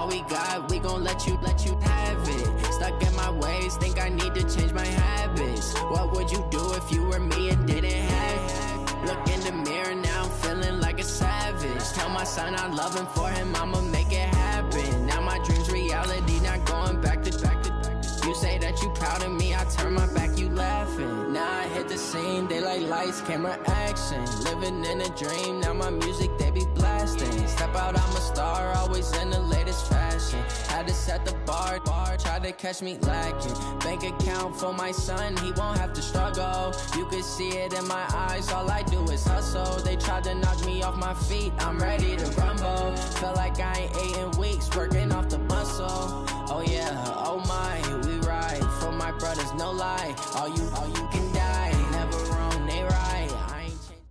all we got, we gon' let you have it. Stuck in my ways, think I need to change my habits. What would you do if you were me and didn't have it? Look in the mirror now, I'm feeling like a savage. Tell my son I love him, for him I'ma make it happen. Now my dream's reality, not going back to. You say that you proud of me, I turn my back, you laughing. Now I hit the scene, they like lights, camera, action. Living in a dream, now my music, they be blasting. Step out, I'm a star, always in the latest fashion. Had to set the bar, try to catch me lacking. Bank account for my son, he won't have to struggle. You can see it in my eyes, all I do is hustle. They tried to knock me off my feet, I'm ready to rumble. Felt like I ain't ate in weeks, working off the muscle. Oh yeah, oh my, we ride for my brothers, no lie. All you can die, never wrong, they right. I ain't changed.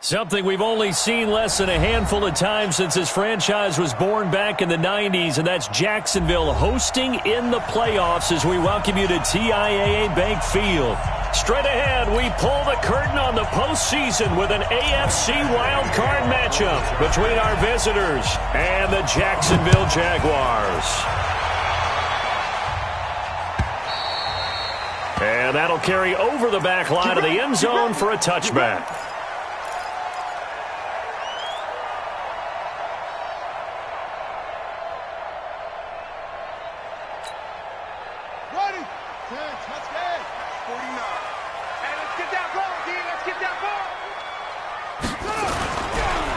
Something we've only seen less than a handful of times since this franchise was born back in the 90s, and that's Jacksonville hosting in the playoffs as we welcome you to TIAA Bank Field. Straight ahead, we pull the curtain on the postseason with an AFC wildcard matchup between our visitors and the Jacksonville Jaguars. And that'll carry over the back line of the end zone for a touchback.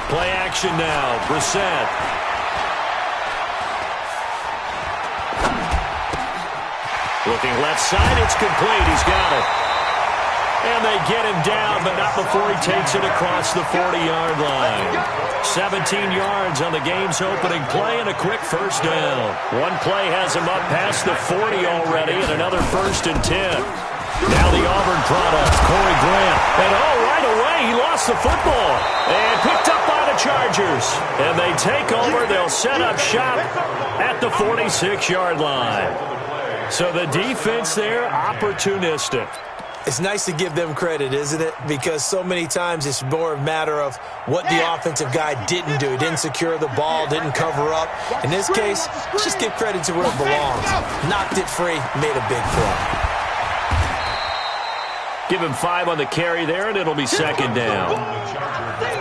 Play action now. Brissett. Looking left side. It's complete. He's got it. And they get him down, but not before he takes it across the 40-yard line. 17 yards on the game's opening play and a quick first down. One play has him up past the 40 already and another 1st and 10. Now the Auburn product, Corey Grant. And right away, he lost the football. And picked up by the Chargers. And they take over. They'll set up shop at the 46-yard line. So the defense there, opportunistic. It's nice to give them credit, isn't it? Because so many times it's more a matter of what the offensive guy didn't do. He didn't secure the ball, didn't cover up. In this case, let's just give credit to where it belongs. Knocked it free, made a big play. Give him 5 on the carry there, and it'll be 2nd down.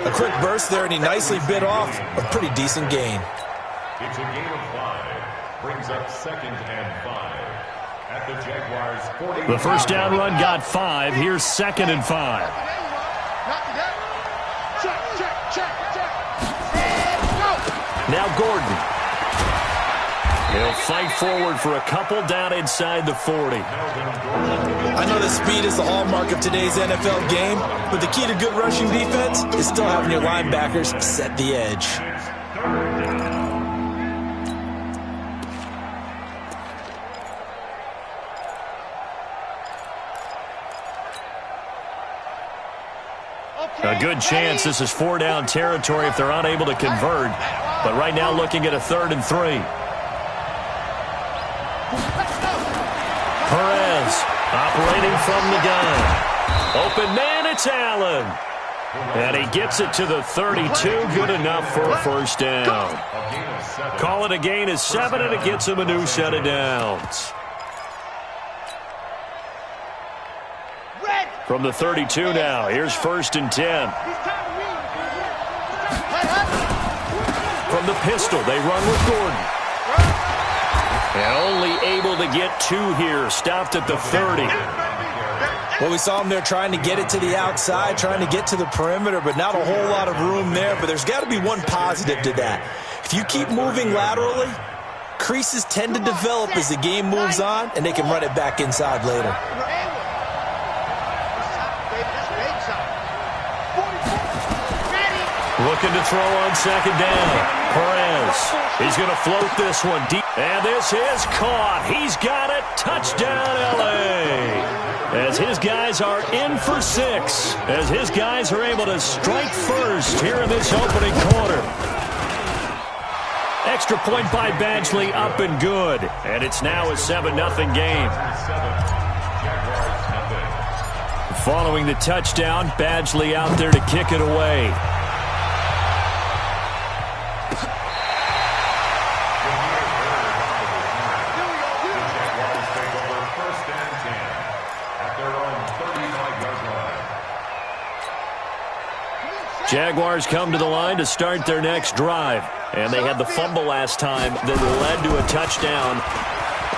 A quick burst there, and he nicely bit off a pretty decent gain. It's a gain of 5. Brings up 2nd and 5. At the Jaguars 40. The first down run got 5. Here's 2nd and 5. Now Gordon. He'll fight forward for a couple down inside the 40. I know that speed is the hallmark of today's NFL game, but the key to good rushing defense is still having your linebackers set the edge. A good chance this is 4-down territory if they're unable to convert. But right now looking at a 3rd and 3. Perez operating from the gun. Open man, it's Allen. And he gets it to the 32. Good enough for a 1st down. Call it a gain of 7, and it gets him a new set of downs. From the 32 now, here's 1st and 10. From the pistol, they run with Gordon. And only able to get 2 here, stopped at the 30. Well, we saw him there trying to get it to the outside, trying to get to the perimeter, but not a whole lot of room there. But there's got to be one positive to that. If you keep moving laterally, creases tend to develop as the game moves on, and they can run it back inside later. Looking to throw on 2nd down. Perez. He's going to float this one deep. And this is caught. He's got it. Touchdown, L.A. As his guys are in for 6. As his guys are able to strike first here in this opening quarter. Extra point by Badgley, up and good. And it's now a 7-0 game. Following the touchdown, Badgley out there to kick it away. Jaguars come to the line to start their next drive. And they had the fumble last time that led to a touchdown.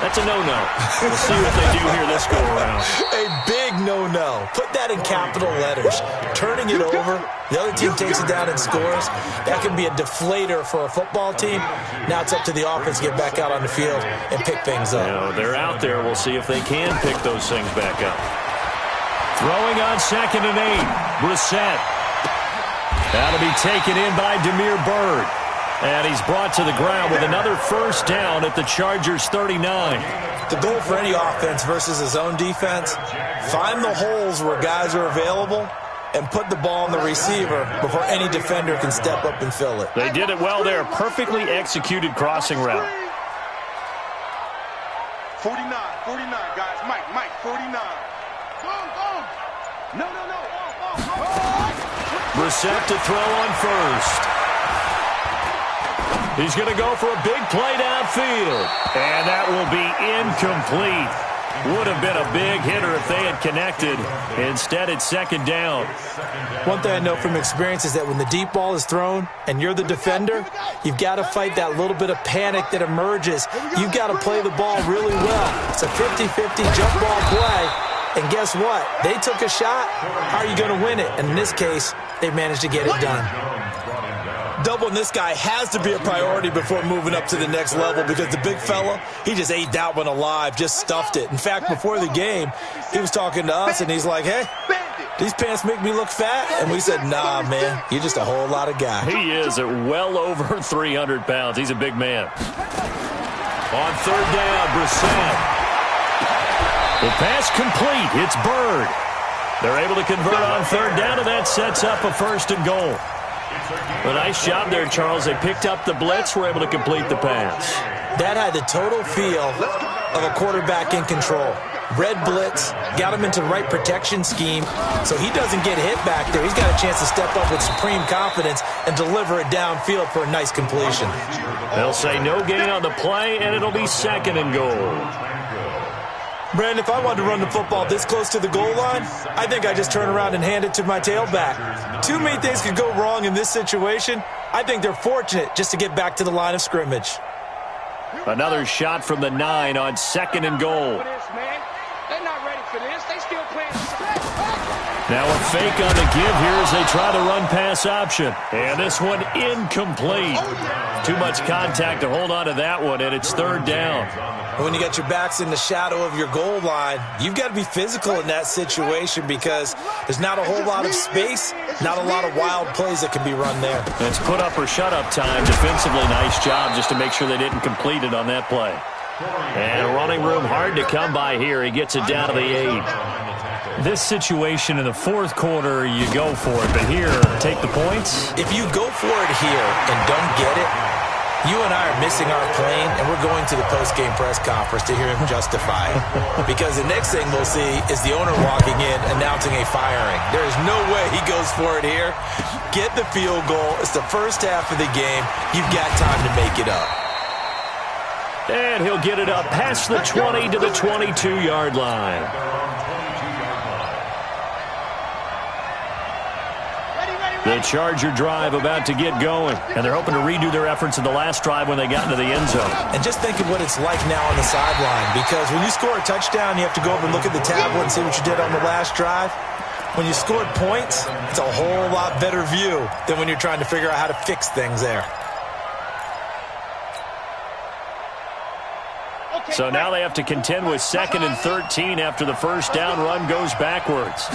That's a no-no. We'll see what they do here this go-around. A big no-no. Put that in capital letters. Turning it over, the other team takes it down and scores. That can be a deflator for a football team. Now it's up to the offense to get back out on the field and pick things up. You know, they're out there. We'll see if they can pick those things back up. Throwing on 2nd and 8. Brissett. That'll be taken in by Damiere Byrd. And he's brought to the ground with another first down at the Chargers' 39. The goal for any offense versus a zone defense, find the holes where guys are available and put the ball on the receiver before any defender can step up and fill it. They did it well there. Perfectly executed crossing route. 49, guys. Mike, 49. Go. No. Brissett to throw on first. He's going to go for a big play downfield. And that will be incomplete. Would have been a big hitter if they had connected. Instead, it's 2nd down. One thing I know from experience is that when the deep ball is thrown and you're the defender, you've got to fight that little bit of panic that emerges. You've got to play the ball really well. It's a 50-50 jump ball play. And guess what? They took a shot. How are you going to win it? And in this case, they managed to get it done. Doubling this guy has to be a priority before moving up to the next level because the big fella, he just ate that one alive, just stuffed it. In fact, before the game, he was talking to us, and he's like, hey, these pants make me look fat? And we said, nah, man, you're just a whole lot of guy. He is at well over 300 pounds. He's a big man. On 3rd down, Brissett. The pass complete. It's Byrd. They're able to convert on 3rd down, and that sets up a 1st and goal. A nice job there, Charles. They picked up the blitz, were able to complete the pass. That had the total feel of a quarterback in control. Red blitz, got him into the right protection scheme, so he doesn't get hit back there. He's got a chance to step up with supreme confidence and deliver it downfield for a nice completion. They'll say no gain on the play, and it'll be 2nd and goal. Brandon, if I wanted to run the football this close to the goal line, I think I just turn around and hand it to my tailback. Too many things could go wrong in this situation. I think they're fortunate just to get back to the line of scrimmage. Another shot from the 9 on 2nd and goal. They're not ready for this. They still playing. Now a fake on the give here as they try the run-pass option. And this one incomplete. Too much contact to hold on to that one, and it's 3rd down. When you got your backs in the shadow of your goal line, you've got to be physical in that situation because there's not a whole lot of space, not a lot of wild plays that can be run there. It's put up or shut up time. Defensively, nice job just to make sure they didn't complete it on that play. And running room hard to come by here. He gets it down to the 8. This situation in the 4th quarter, you go for it. But here, take the points. If you go for it here and don't get it, you and I are missing our plane, and we're going to the post-game press conference to hear him justify it. Because the next thing we'll see is the owner walking in announcing a firing. There is no way he goes for it here. Get the field goal. It's the first half of the game. You've got time to make it up. And he'll get it up past the 20 to the 22-yard line. The Charger drive about to get going, and they're hoping to redo their efforts in the last drive when they got into the end zone. And just think of what it's like now on the sideline, because when you score a touchdown, you have to go over and look at the tablet and see what you did on the last drive. When you scored points, it's a whole lot better view than when you're trying to figure out how to fix things there. So now they have to contend with 2nd and 13 after the first down run goes backwards.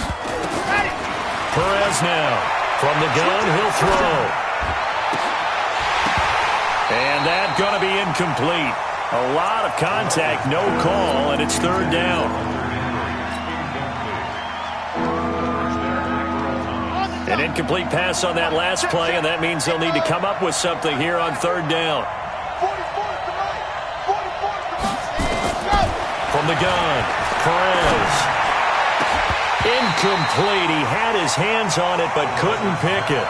Perez now. From the gun, he'll throw. And that's going to be incomplete. A lot of contact, no call, and it's 3rd down. An incomplete pass on that last play, and that means they'll need to come up with something here on 3rd down. From the gun, Perez. Incomplete. He had his hands on it but couldn't pick it.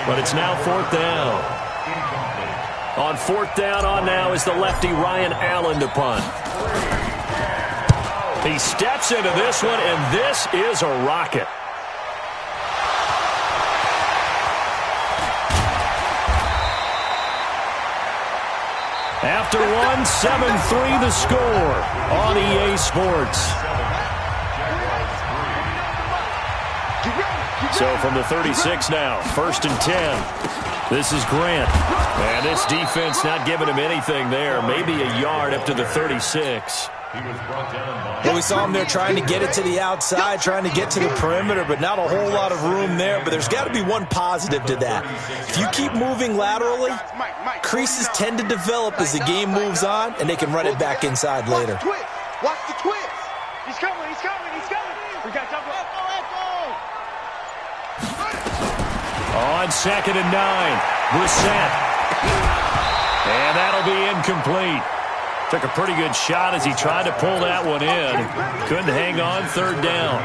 But it's now 4th down. On 4th down on now is the lefty Ryan Allen to punt. He steps into this one, and this is a rocket. After one, 7-3 the score on EA Sports. So from the 36 now, 1st and 10. This is Grant. And this defense not giving him anything there. Maybe a yard up to the 36. Well, we saw him there trying to get it to the outside, trying to get to the perimeter, but not a whole lot of room there. But there's got to be one positive to that. If you keep moving laterally, creases tend to develop as the game moves on, and they can run it back inside later. Watch the twist. He's coming, he's coming, he's coming. We got to let go. On 2nd and 9, Brissett. And that'll be incomplete. Took a pretty good shot as he tried to pull that one in. Couldn't hang on 3rd down.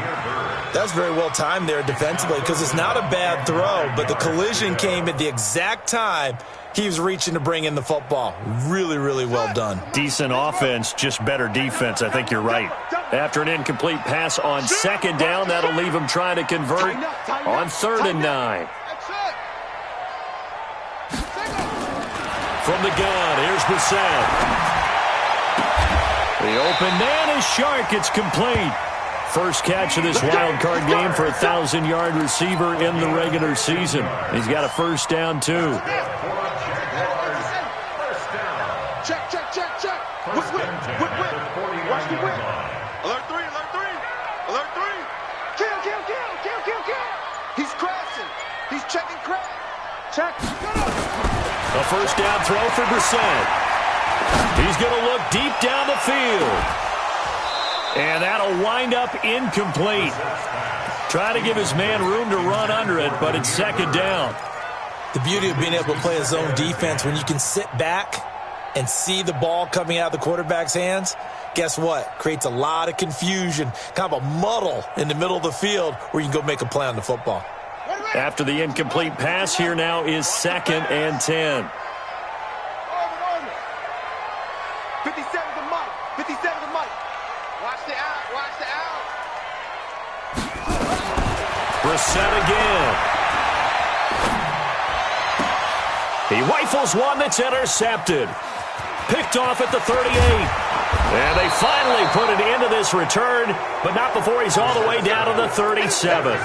That's very well timed there defensively because it's not a bad throw, but the collision came at the exact time he was reaching to bring in the football. Really, really well done. Decent offense, just better defense. I think you're right. After an incomplete pass on 2nd down, that'll leave him trying to convert on 3rd and 9. From the gun, here's Brissett. The open man is Shark. It's complete. First catch of this wild card game for a 1,000-yard receiver in the regular season. He's got a 1st down, too. Check. Whip. Watch the whip. Alert 3. Kill. He's crashing. He's checking crash. Check. A 1st down throw for Brissett. He's going to look deep down the field. And that'll wind up incomplete. Try to give his man room to run under it, but it's 2nd down. The beauty of being able to play a zone defense when you can sit back and see the ball coming out of the quarterback's hands, guess what? Creates a lot of confusion, kind of a muddle in the middle of the field where you can go make a play on the football. After the incomplete pass, here now is 2nd and 10. 57 to Mike. Watch the out. Brissett again. He rifles one that's intercepted. Picked off at the 38. And they finally put an end to this return, but not before he's all the way down to the 37.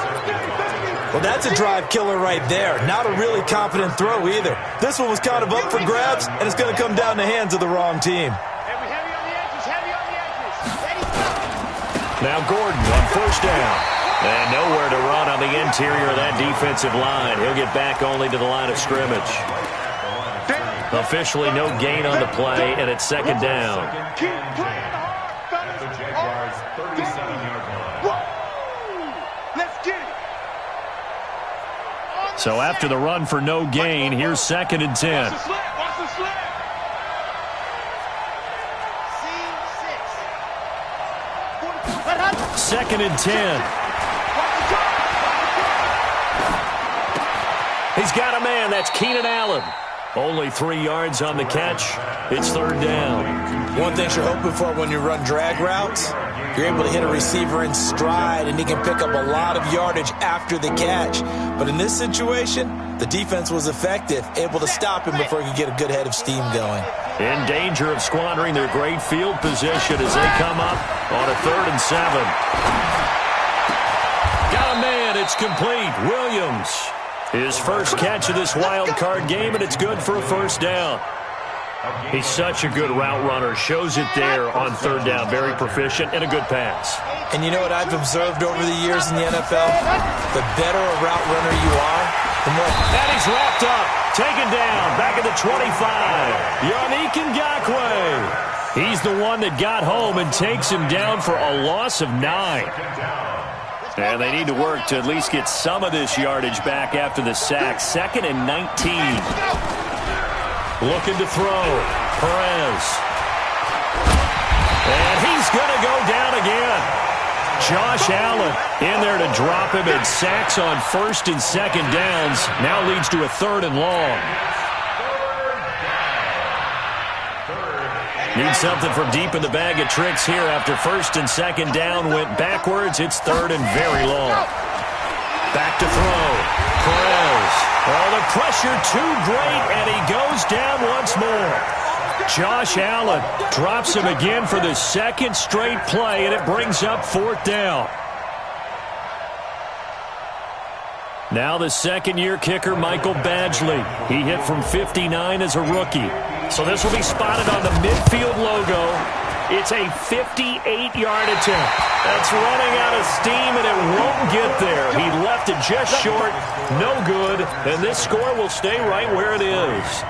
Well, that's a drive killer right there. Not a really confident throw either. This one was kind of up for grabs, and it's going to come down the hands of the wrong team. Heavy on the edges. Now Gordon on 1st down. And nowhere to run on the interior of that defensive line. He'll get back only to the line of scrimmage. Officially no gain on the play, and it's 2nd down. Keep playing hard, The Jaguars' 37-yard line. Let's get it. So after the run for no gain, here's 2nd and 10. Watch the slip. 2nd and 10. He's got a man. That's Keenan Allen. Only 3 yards on the catch. It's 3rd down. One thing you're hoping for when you run drag routes, you're able to hit a receiver in stride, and he can pick up a lot of yardage after the catch. But in this situation, the defense was effective, able to stop him before he could get a good head of steam going. In danger of squandering their great field position as they come up on a 3rd and 7. Got a man. It's complete. Williams. His first catch of this wild card game, and it's good for a 1st down. He's such a good route runner. Shows it there on 3rd down. Very proficient and a good pass. And you know what I've observed over the years in the NFL? The better a route runner you are, the more... And he's wrapped up. Taken down. Back at the 25. Yannick Ngakoue. He's the one that got home and takes him down for a loss of 9. And they need to work to at least get some of this yardage back after the sack. 2nd and 19. Looking to throw. Perez. And he's going to go down again. Josh Allen in there to drop him, and sacks on 1st and 2nd downs. Now leads to a 3rd and long. Need something from deep in the bag of tricks here after 1st and 2nd down went backwards. It's 3rd and very long. Back to throw. Perez. Oh, the pressure too great, and he goes down once more. Josh Allen drops him again for the second straight play, and it brings up 4th down. Now the second-year kicker, Michael Badgley. He hit from 59 as a rookie. So this will be spotted on the midfield logo. It's a 58-yard attempt. That's running out of steam, and it won't get there. He left it just short. No good. And this score will stay right where it is.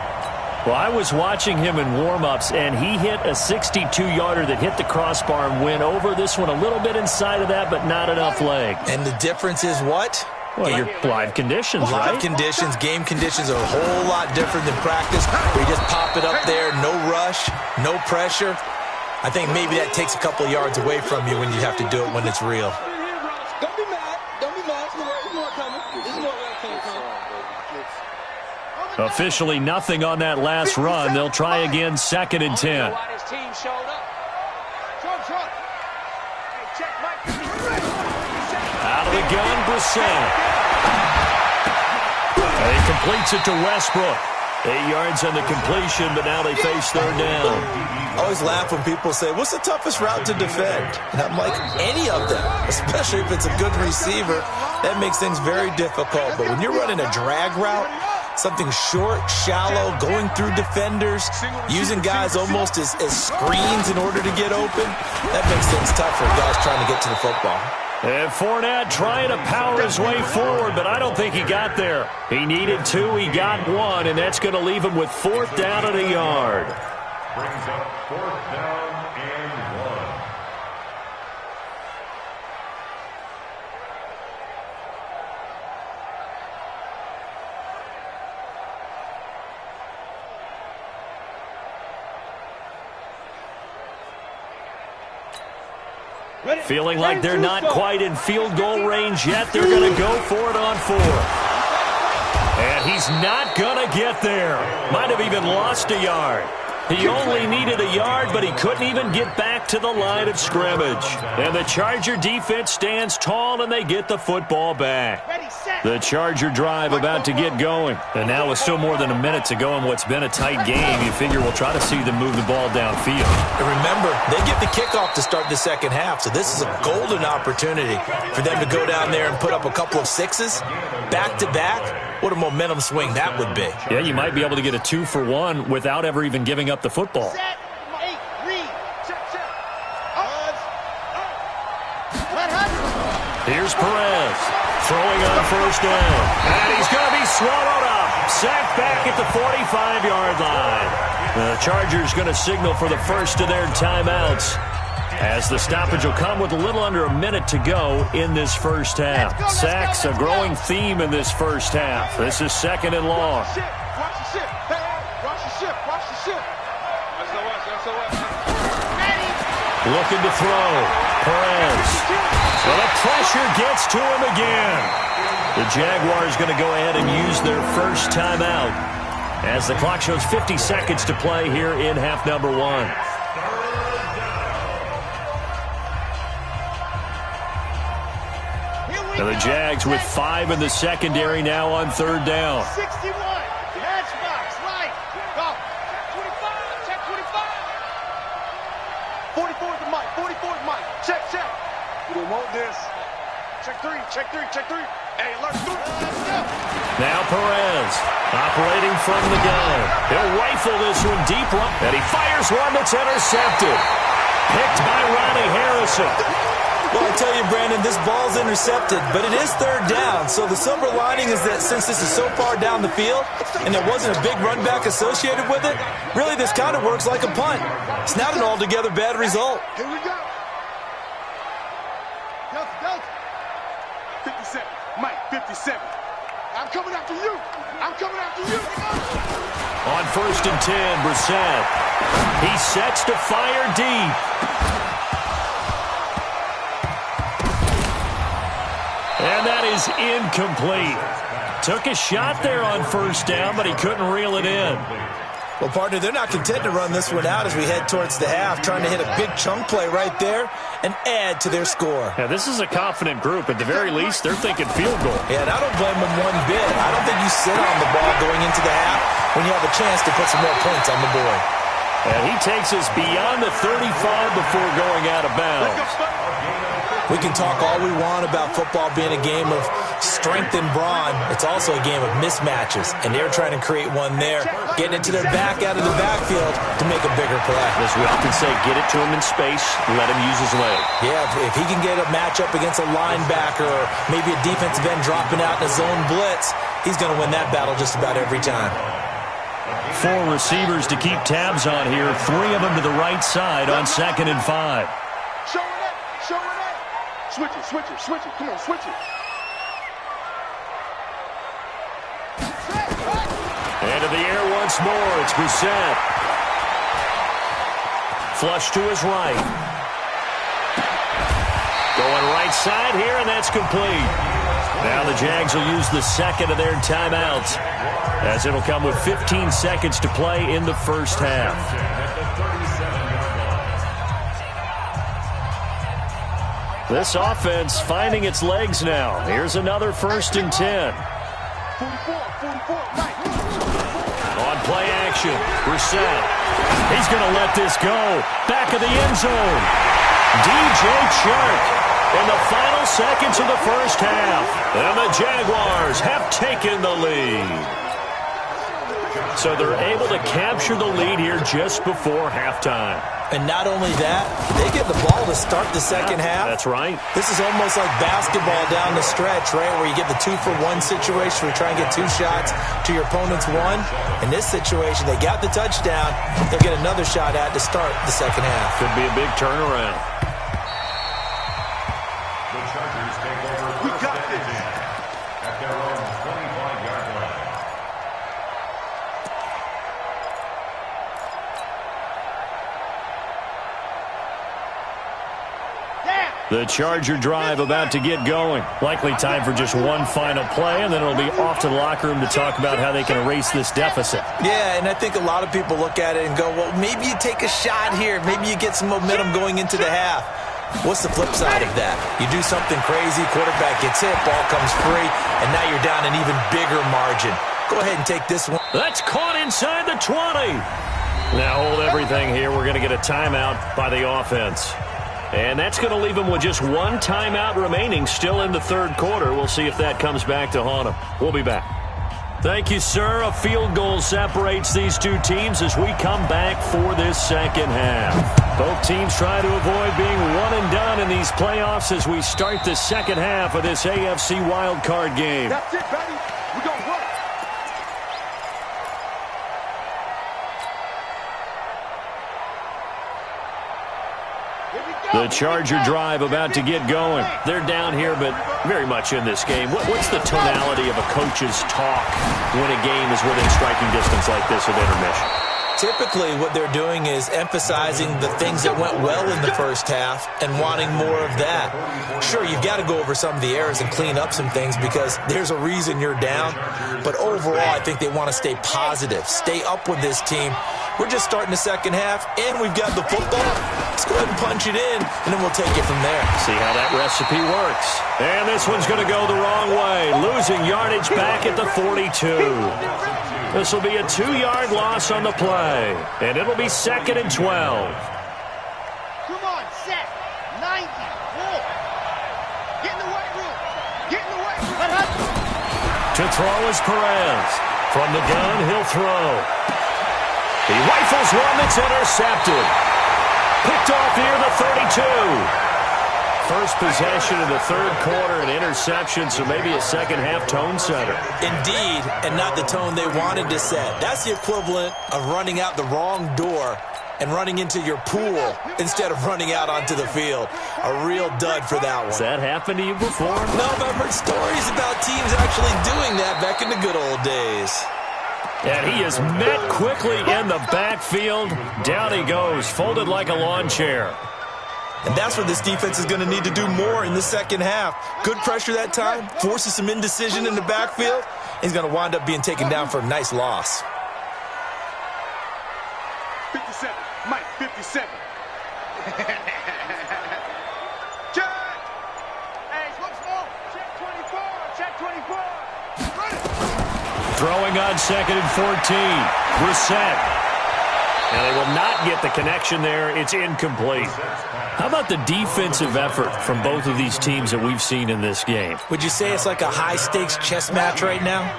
Well, I was watching him in warm-ups, and he hit a 62-yarder that hit the crossbar and went over. This one a little bit inside of that, but not enough leg. And the difference is what? Well, your live conditions, right? Live conditions, game conditions are a whole lot different than practice, where you just pop it up there, no rush, no pressure. I think maybe that takes a couple of yards away from you when you have to do it when it's real. Don't be mad. Don't be mad. There's more coming. There's more coming. Officially nothing on that last run. They'll try again, 2nd and 10. Out of the gun, Brissett. He completes it to Westbrook. 8 yards on the completion, but now they face 3rd down. I always laugh when people say, what's the toughest route to defend? And I'm like, any of them, especially if it's a good receiver. That makes things very difficult. But when you're running a drag route, something short, shallow, going through defenders, using guys almost as screens in order to get open, that makes things tough for guys trying to get to the football. And Fournette trying to power his way forward, but I don't think he got there. He needed 2, he got 1, and that's going to leave him with 4th down and a yard. Brings up 4th down and 1. Feeling like they're not quite in field goal range yet. They're going to go for it on 4th. And he's not going to get there. Might have even lost a yard. He only needed a yard, but he couldn't even get back to the line of scrimmage. And the Charger defense stands tall, and they get the football back. The Charger drive about to get going. And now with still more than a minute to go in what's been a tight game, you figure we'll try to see them move the ball downfield. And remember, they get the kickoff to start the second half, so this is a golden opportunity for them to go down there and put up a couple of 6s back-to-back. What a momentum swing that would be. Yeah, you might be able to get a 2-for-1 without ever even giving up the football. Here's Perez throwing on 1st down. And he's going to be swallowed up. Sacked back at the 45-yard line. The Chargers going to signal for the first of their timeouts, as the stoppage will come with a little under a minute to go in this first half. Sacks a growing theme in this first half. This is 2nd and long. Looking to throw. Perez. Well, the pressure gets to him again. The Jaguars going to go ahead and use their first timeout, as the clock shows 50 seconds to play here in half number 1. Now the Jags with 5 in the secondary now on 3rd down. 61. Edge box, right. Go. Check 25. 44 is the mic. 44 is the mic. Check. We don't want this. Check 3. Hey, let's go. Now Perez operating from the gun. He'll rifle this one deep, and he fires one that's intercepted. Picked by Ronnie Harrison. Well, I tell you, Brandon, this ball's intercepted, but it is 3rd down. So the silver lining is that since this is so far down the field and there wasn't a big run back associated with it, really this kind of works like a punt. It's not an altogether bad result. Here we go. Delta. 57. Mike, 57. I'm coming after you. On 1st and 10, Brissett. He sets to fire deep. And that is incomplete. Took a shot there on 1st down, but he couldn't reel it in. Well, partner, they're not content to run this one out as we head towards the half, trying to hit a big chunk play right there and add to their score. Yeah, this is a confident group. At the very least, they're thinking field goal. Yeah, and I don't blame them one bit. I don't think you sit on the ball going into the half when you have a chance to put some more points on the board. And he takes us beyond the 35 before going out of bounds. We can talk all we want about football being a game of strength and brawn. It's also a game of mismatches, and they're trying to create one there, getting it to their back out of the backfield to make a bigger play. As we often say, get it to him in space, let him use his leg. Yeah, if he can get a matchup against a linebacker or maybe a defensive end dropping out in a zone blitz, he's going to win that battle just about every time. 4 receivers to keep tabs on here, 3 of them to the right side on 2nd and 5. Show it up. Show it up. Switch it, switch it, switch it. Come on, switch it. Into the air once more. It's Brissett. Flush to his right. Going right side here, and that's complete. Now the Jags will use the second of their timeouts, as it'll come with 15 seconds to play in the first half. This offense finding its legs now. Here's another 1st and 10. 44, right. On play action, Brissett. He's going to let this go. Back of the end zone. DJ Chark in the final seconds of the first half. And the Jaguars have taken the lead. So they're able to capture the lead here just before halftime. And not only that, they get the ball to start the second half. That's right. This is almost like basketball down the stretch, right, where you get the 2-for-1 situation where you try and get 2 shots to your opponent's 1. In this situation, they got the touchdown. They'll get another shot at to start the second half. Could be a big turnaround. The Chargers take over. We got this. At their own 25-yard line. The Charger drive about to get going. Likely time for just one final play, and then it'll be off to the locker room to talk about how they can erase this deficit. Yeah, and I think a lot of people look at it and go, well, maybe you take a shot here. Maybe you get some momentum going into the half. What's the flip side of that? You do something crazy, quarterback gets hit, ball comes free, and now you're down an even bigger margin. Go ahead and take this one. That's caught inside the 20. Now hold everything here. We're going to get a timeout by the offense. And that's going to leave them with just one timeout remaining still in the third quarter. We'll see if that comes back to haunt them. We'll be back. Thank you, sir. A field goal separates these two teams as we come back for this second half. Both teams try to avoid being one and done in these playoffs as we start the second half of this AFC wildcard game. That's it, baby. We're going to work. The Charger drive about to get going. They're down here, but very much in this game. What's the tonality of a coach's talk when a game is within striking distance like this at intermission? Typically, what they're doing is emphasizing the things that went well in the first half and wanting more of that. Sure, you've got to go over some of the errors and clean up some things because there's a reason you're down. But overall, I think they want to stay positive, stay up with this team. We're just starting the second half, and we've got the football. Let's go ahead and punch it in, and then we'll take it from there. See how that recipe works. And this one's going to go the wrong way, losing yardage back at the 42. This will be a 2-yard loss on the play, and it'll be 2nd and 12. Come on, set. 90. Whoa. Get in the weight room. Get in the weight room. To throw is Perez. From the gun, he'll throw. He rifles one that's intercepted. Picked off near the 32. First possession of the third quarter, an interception, so maybe a second-half tone setter. Indeed, and not the tone they wanted to set. That's the equivalent of running out the wrong door and running into your pool instead of running out onto the field. A real dud for that one. Has that happened to you before? No, but I've heard stories about teams actually doing that back in the good old days. And he is met quickly in the backfield. Down he goes, folded like a lawn chair. And that's what this defense is going to need to do more in the second half. Good pressure that time, forces some indecision in the backfield. He's going to wind up being taken down for a nice loss. 57. Mike, 57. Check. Hey, what's more? Check 24. Check 24. Run it. Throwing on 2nd and 14. Brissett. And they will not get the connection there. It's incomplete. How about the defensive effort from both of these teams that we've seen in this game? Would you say it's like a high-stakes chess match right now?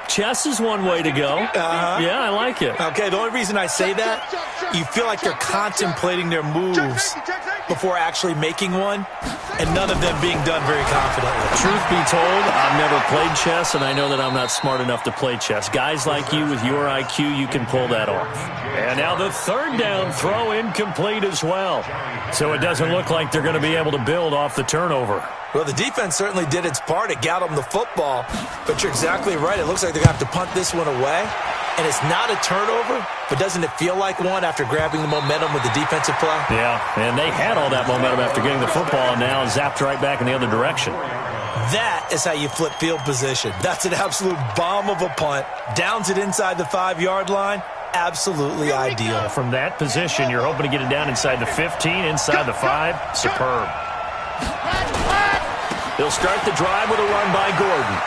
Chess is one way to go. Yeah, I like it. Okay, the only reason I say that, you feel like they're contemplating their moves before actually making one, and none of them being done very confidently. Truth be told, I've never played chess, and I know that I'm not smart enough to play chess. Guys like you with your IQ, you can pull that off. And now the third down throw incomplete as well. So it doesn't look like they're going to be able to build off the turnover. Well, the defense certainly did its part. It got them the football. But you're exactly right. It looks like they're going to have to punt this one away. And it's not a turnover, but doesn't it feel like one after grabbing the momentum with the defensive play? Yeah, and they had all that momentum after getting the football and now zapped right back in the other direction. That is how you flip field position. That's an absolute bomb of a punt. Downs it inside the 5-yard line. Absolutely ideal. From that position, you're hoping to get it down inside the 15, inside the 5. Superb. They'll start the drive with a run by Gordon.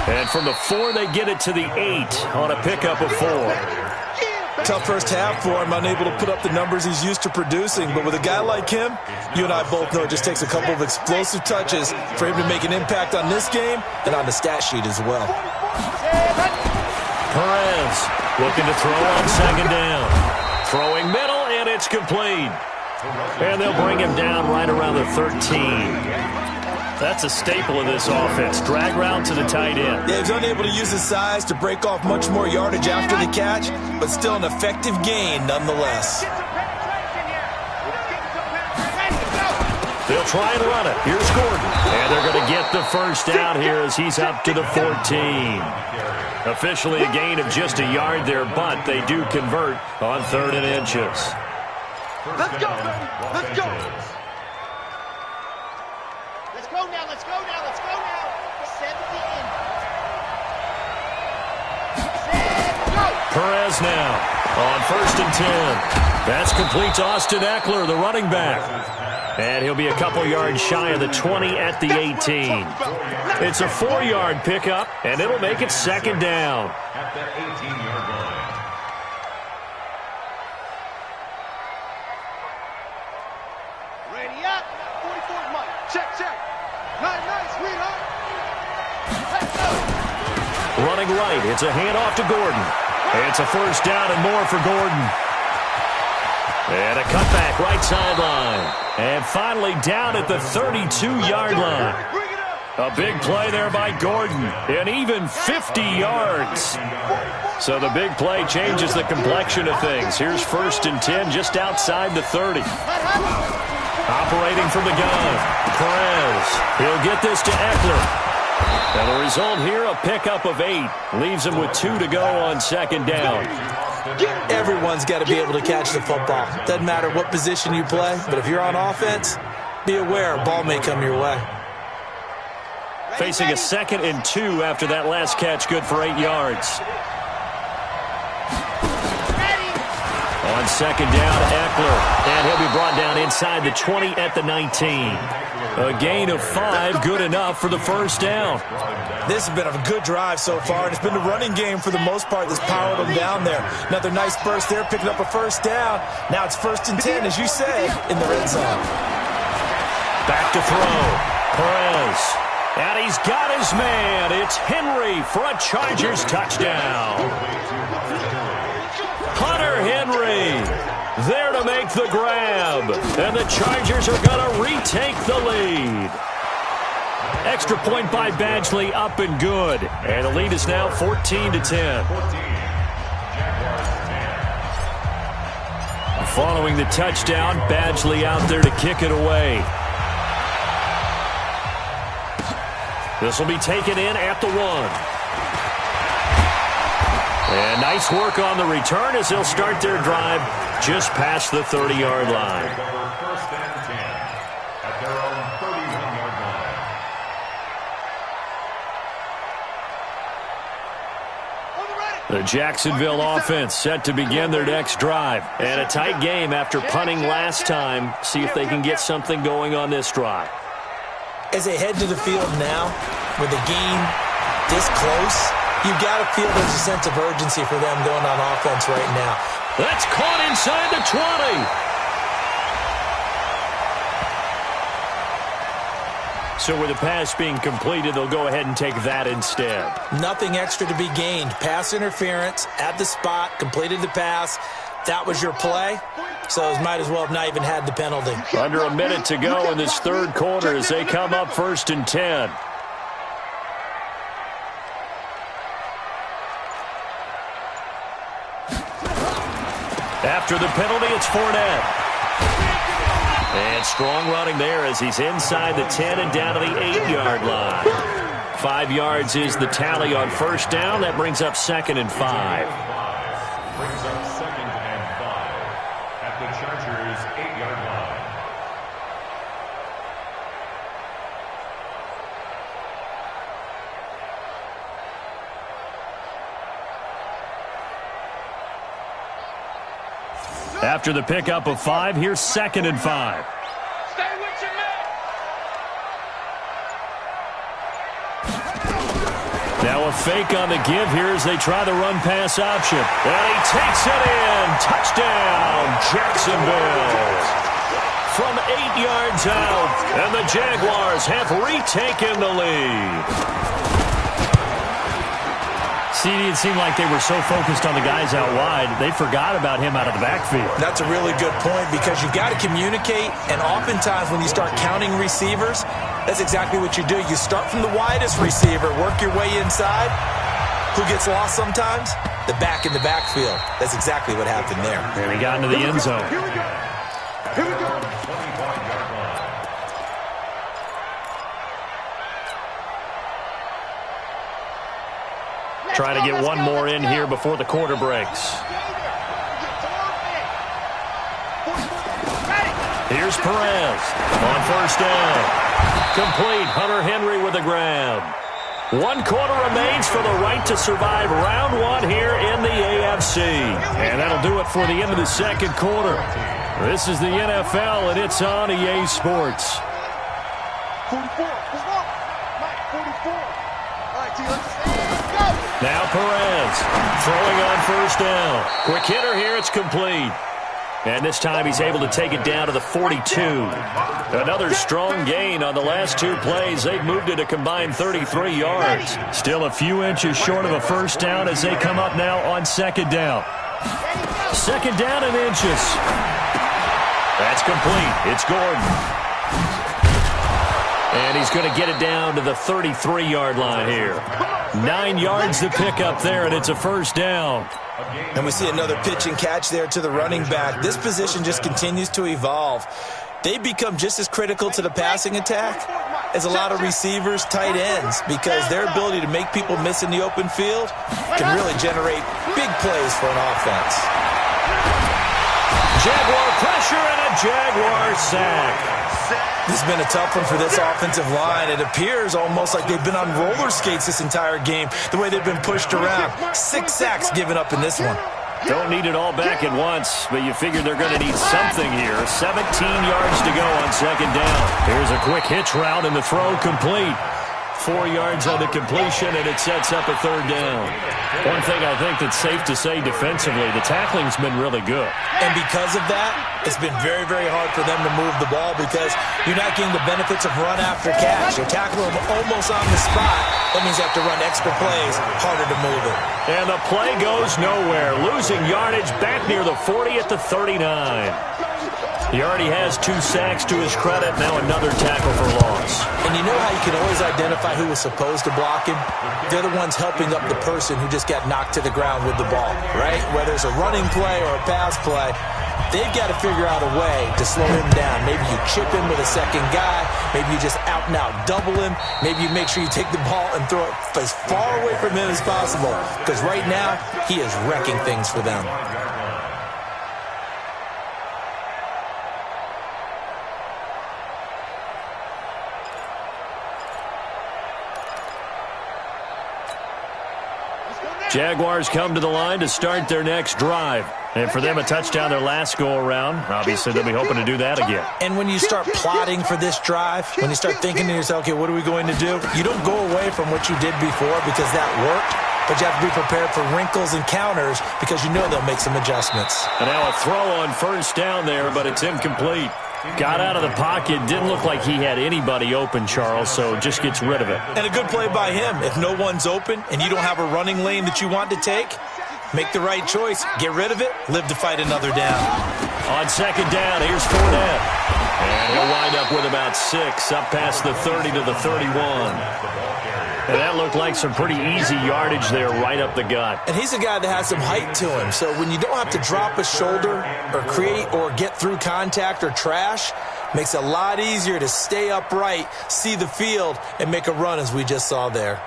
And from the 4, they get it to the 8 on a pickup of 4. Tough first half for him, unable to put up the numbers he's used to producing. But with a guy like him, you and I both know it just takes a couple of explosive touches for him to make an impact on this game and on the stat sheet as well. Perez looking to throw on second down. Throwing middle, and it's complete. And they'll bring him down right around the 13. That's a staple of this offense. Drag route to the tight end. Yeah, he's unable to use his size to break off much more yardage after the catch, but still an effective gain nonetheless. They'll try and run it. Here's Gordon. And they're going to get the first down here as he's up to the 14. Officially a gain of just a yard there, but they do convert on 3rd and inches. Let's go, baby. Let's go. Let's go now. Let's go now. Let's go now. 17. Go. Perez now on 1st and 10. That's complete to Austin Eckler, the running back. And he'll be a couple yards shy of the 20 at the 18. It's a 4-yard pickup, and it'll make it 2nd down. At the 18-yard line. Ready up. 44 Mike. Check, check. Nice, sweetheart. Let's go. Running right. It's a handoff to Gordon. It's a 1st down and more for Gordon. And a cutback right sideline. And finally down at the 32-yard line. A big play there by Gordon. And even 50 yards. So the big play changes the complexion of things. Here's 1st and 10 just outside the 30. Operating from the gun. Perez. He'll get this to Eckler. And the result here, a pickup of 8. Leaves him with 2 to go on 2nd down. Everyone's got to be able to catch the football. Doesn't matter what position you play, but if you're on offense, be aware a ball may come your way. Facing a 2nd and 2 after that last catch, good for 8 yards. On 2nd down, Eckler. And he'll be brought down inside the 20 at the 19. A gain of 5, good enough for the 1st down. This has been a good drive so far, and it's been the running game for the most part that's powered them down there. Another nice burst there, picking up a 1st down. Now it's 1st and 10, as you say, in the red zone. Back to throw. Perez. And he's got his man. It's Henry for a Chargers touchdown. Hunter Henry there to make the grab. And the Chargers are going to retake the lead. Extra point by Badgley, up and good. And the lead is now 14-10. Following the touchdown, Badgley out there to kick it away. This will be taken in at the 1. And nice work on the return as they'll start their drive just past the 30-yard line. 1st and 10 at their own 31-yard line. The Jacksonville offense set to begin their next drive. And a tight game after punting last time. See if they can get something going on this drive. As they head to the field now, with the game this close, You've got to feel there's a sense of urgency for them going on offense right now. That's caught inside the 20. So with the pass being completed, they'll go ahead and take that instead. Nothing extra to be gained. Pass interference at the spot, completed the pass. That was your play, so might as well have not even had the penalty. Under a minute to go in this third quarter as they come up 1st and 10. After the penalty, it's Fournette. And strong running there as he's inside the 10 and down to the 8-yard line. 5 yards is the tally on first down. That brings up 2nd and 5. Brings up 2nd and 5 at the Chargers' 8-yard line. After the pickup of 5, here's 2nd and 5. Stay with your man. Now a fake on the give here as they try the run-pass option. And he takes it in. Touchdown, Jacksonville. From 8 yards out, and the Jaguars have retaken the lead. See, it seemed like they were so focused on the guys out wide, they forgot about him out of the backfield. That's a really good point because you've got to communicate, and oftentimes when you start counting receivers, that's exactly what you do. You start from the widest receiver, work your way inside. Who gets lost sometimes? The back in the backfield. That's exactly what happened there. And he got into the end zone. Here we go. Here we go. Trying to get one more in here before the quarter breaks. Here's Perez on first down. Complete. Hunter Henry with the grab. 1 quarter remains for the right to survive round 1 here in the AFC. And that'll do it for the end of the second quarter. This is the NFL, and it's on EA Sports. 44. Mike, 44. All right, T, let's go. Now Perez throwing on first down. Quick hitter here. It's complete. And this time he's able to take it down to the 42. Another strong gain on the last 2 plays. They've moved it a combined 33 yards. Still a few inches short of a first down as they come up now on 2nd down. 2nd down and inches. That's complete. It's Gordon. And he's going to get it down to the 33-yard line here. 9 yards to pick up there, and it's a first down. And we see another pitch and catch there to the running back. This position just continues to evolve. They become just as critical to the passing attack as a lot of receivers, tight ends, because their ability to make people miss in the open field can really generate big plays for an offense. Jaguar pressure and a Jaguar sack. This has been a tough one for this offensive line. It appears almost like they've been on roller skates this entire game, the way they've been pushed around. 6 sacks given up in this one. Don't need it all back at once, but you figure they're going to need something here. 17 yards to go on 2nd down. Here's a quick hitch route, and the throw complete. 4 yards on the completion, and it sets up a 3rd down. One thing I think that's safe to say defensively, the tackling's been really good. And because of that, it's been very, very hard for them to move the ball because you're not getting the benefits of run after catch. You're tackling them almost on the spot. That means you have to run extra plays, harder to move it. And the play goes nowhere. Losing yardage back near the 40 at the 39. He already has 2 sacks to his credit. Now another tackle for loss. And you know how you can always identify who was supposed to block him? They're the ones helping up the person who just got knocked to the ground with the ball, right? Whether it's a running play or a pass play, they've got to figure out a way to slow him down. Maybe you chip him with a second guy. Maybe you just out and out double him. Maybe you make sure you take the ball and throw it as far away from him as possible. Because right now, he is wrecking things for them. Jaguars come to the line to start their next drive. And for them, a touchdown their last go-around. Obviously, they'll be hoping to do that again. And when you start plotting for this drive, when you start thinking to yourself, okay, what are we going to do? You don't go away from what you did before because that worked. but you have to be prepared for wrinkles and counters because you know they'll make some adjustments. And now a throw on first down there, but it's incomplete. Got out of the pocket. Didn't look like he had anybody open, Charles, so just gets rid of it. And a good play by him. If no one's open and you don't have a running lane that you want to take, make the right choice. Get rid of it. Live to fight another down. On second down, here's Fournette. And he'll wind up with about 6, up past the 30 to the 31. And that looked like some pretty easy yardage there right up the gut. And he's a guy that has some height to him. So when you don't have to drop a shoulder or create or get through contact or trash, makes it a lot easier to stay upright, see the field, and make a run as we just saw there.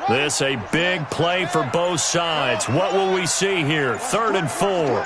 This a big play for both sides. What will we see here? 3rd and 4.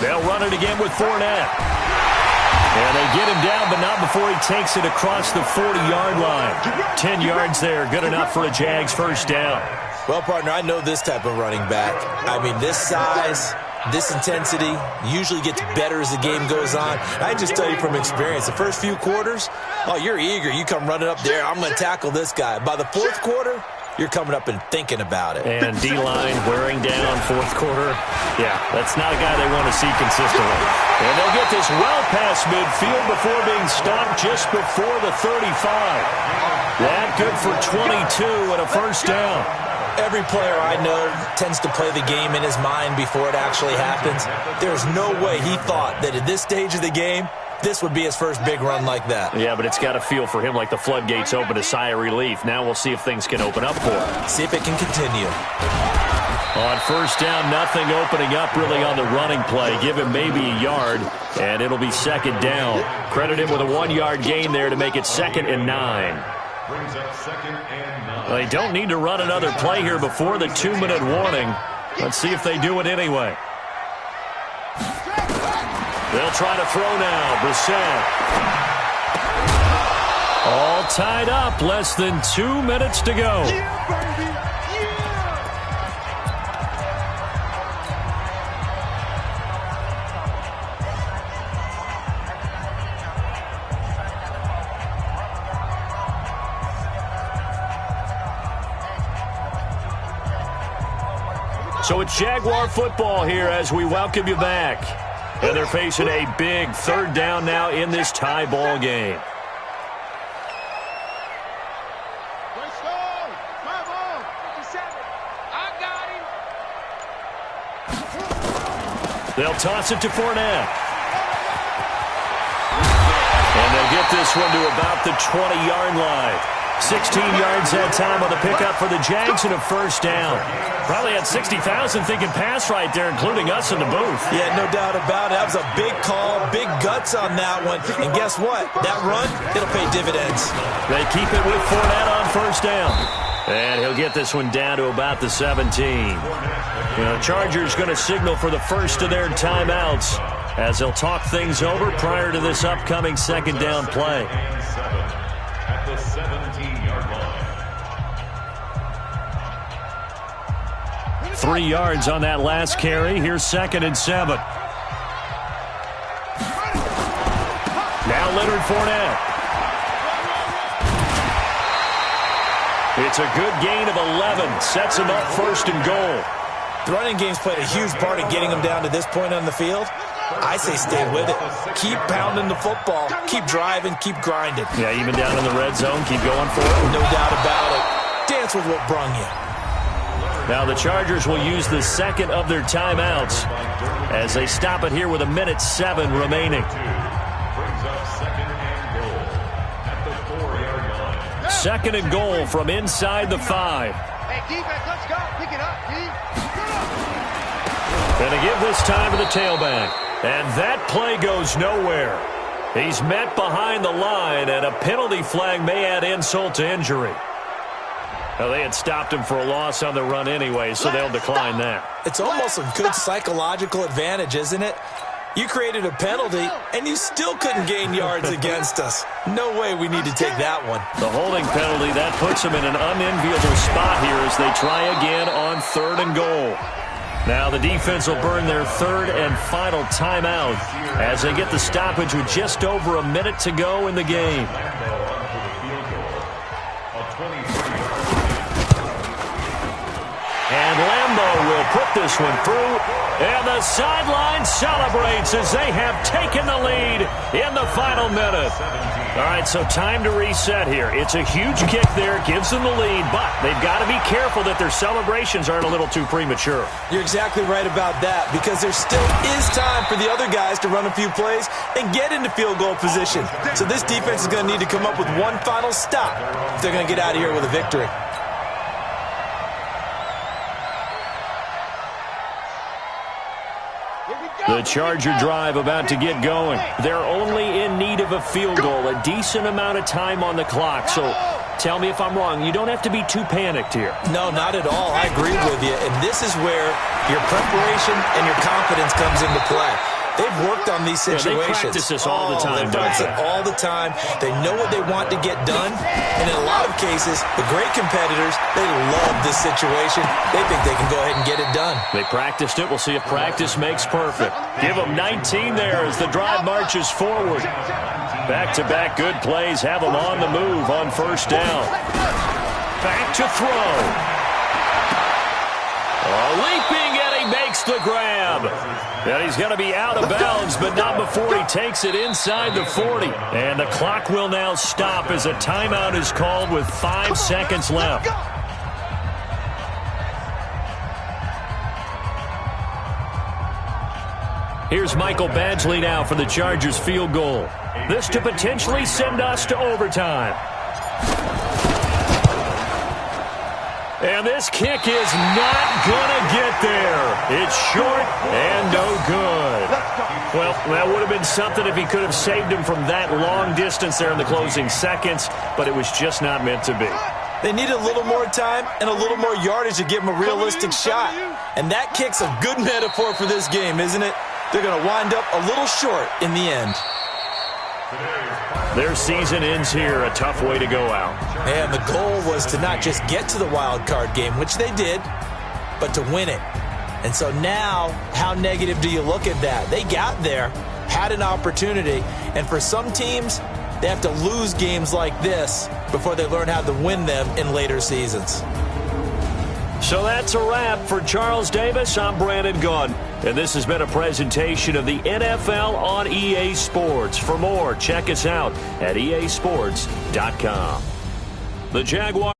They'll run it again with Fournette. And they get him down, but not before he takes it across the 40-yard line. 10 yards there, good enough for a Jags first down. Well, partner, I know this type of running back. I mean, this size, this intensity usually gets better as the game goes on. I just tell you from experience, the first few quarters, oh, you're eager. You come running up there, I'm going to tackle this guy. By the 4th quarter, you're coming up and thinking about it. And D-line wearing down 4th quarter. Yeah, that's not a guy they want to see consistently. And they'll get this well past midfield before being stopped just before the 35. That good for 22 and a first down. Every player I know tends to play the game in his mind before it actually happens. There's no way he thought that at this stage of the game, this would be his first big run like that. Yeah, but it's got to feel for him like the floodgates open, a sigh of relief. Now we'll see if things can open up for him. See if it can continue. On first down, nothing opening up really on the running play. Give him maybe a yard, and it'll be second down. Credit him with a 1-yard gain there to make it 2nd and 9. Brings up 2nd and 9. They don't need to run another play here before the 2-minute warning. Let's see if they do it anyway. They'll try to throw now. Brissett. All tied up. Less than 2 minutes to go. So it's Jaguar football here as we welcome you back. And they're facing a big 3rd down now in this tie ball game. They'll toss it to Fournette. And they get this one to about the 20-yard line. 16 yards that time on the pickup for the Jags and a first down. Probably had 60,000 thinking pass right there, including us in the booth. Yeah, no doubt about it. That was a big call, big guts on that one. And guess what? That run, it'll pay dividends. They keep it with Fournette on first down. And he'll get this one down to about the 17. The Chargers going to signal for the first of their timeouts as they'll talk things over prior to this upcoming second down play. At the 17-yard line. 3 yards on that last carry. Here's 2nd and 7. Now Leonard Fournette. It's a good gain of 11. Sets him up 1st and goal. The running game's played a huge part in getting him down to this point on the field. I say stay with it. Keep pounding the football. Keep driving. Keep grinding. Yeah, even down in the red zone, keep going for it. No doubt about it. Dance with what brung you. Now the Chargers will use the 2nd of their timeouts as they stop it here with 1:07 remaining. Brings up 2nd and goal at the 4-yard line. 2nd and goal from inside the 5. Hey, defense, let's go. Pick it up, D. And they give this time to the tailback. And that play goes nowhere. He's met behind the line, and a penalty flag may add insult to injury. Well, they had stopped him for a loss on the run anyway, so they'll decline that. It's almost a good psychological advantage, isn't it? You created a penalty, and you still couldn't gain yards against us. No way we need to take that one. The holding penalty, that puts them in an unenviable spot here as they try again on 3rd and goal. Now the defense will burn their 3rd and final timeout as they get the stoppage with just over a minute to go in the game. And Lambeau will put this one through, and the sideline celebrates as they have taken the lead in the final minute. All right, so time to reset here. It's a huge kick there, gives them the lead, but they've got to be careful that their celebrations aren't a little too premature. You're exactly right about that, because there still is time for the other guys to run a few plays and get into field goal position. So this defense is going to need to come up with one final stop if they're going to get out of here with a victory. The Charger drive about to get going. They're only in need of a field goal, a decent amount of time on the clock. So tell me if I'm wrong. You don't have to be too panicked here. No, not at all. I agree with you. And this is where your preparation and your confidence comes into play. They've worked on these situations. They practice this all the time. They practice it all the time. They know what they want to get done. And in a lot of cases, the great competitors, they love this situation. They think they can go ahead and get it done. They practiced it. We'll see if practice makes perfect. Give them 19 there as the drive marches forward. Back-to-back good plays have them on the move on 1st down. Back to throw. Leaping, and he makes the grab. And he's going to be out of bounds, but not before he takes it inside the 40. And the clock will now stop as a timeout is called with 5 seconds left. Here's Michael Badgley now for the Chargers field goal. This to potentially send us to overtime. And this kick is not going to get there. It's short and no good. Well, that would have been something if he could have saved him from that long distance there in the closing seconds, but it was just not meant to be. They need a little more time and a little more yardage to give him a realistic shot. And that kick's a good metaphor for this game, isn't it? They're going to wind up a little short in the end. Their season ends here, a tough way to go out. And the goal was to not just get to the wild card game, which they did, but to win it. And so now, how negative do you look at that? They got there, had an opportunity, and for some teams, they have to lose games like this before they learn how to win them in later seasons. So that's a wrap for Charles Davis. I'm Brandon Gunn, and this has been a presentation of the NFL on EA Sports. For more, check us out at easports.com. The Jaguars.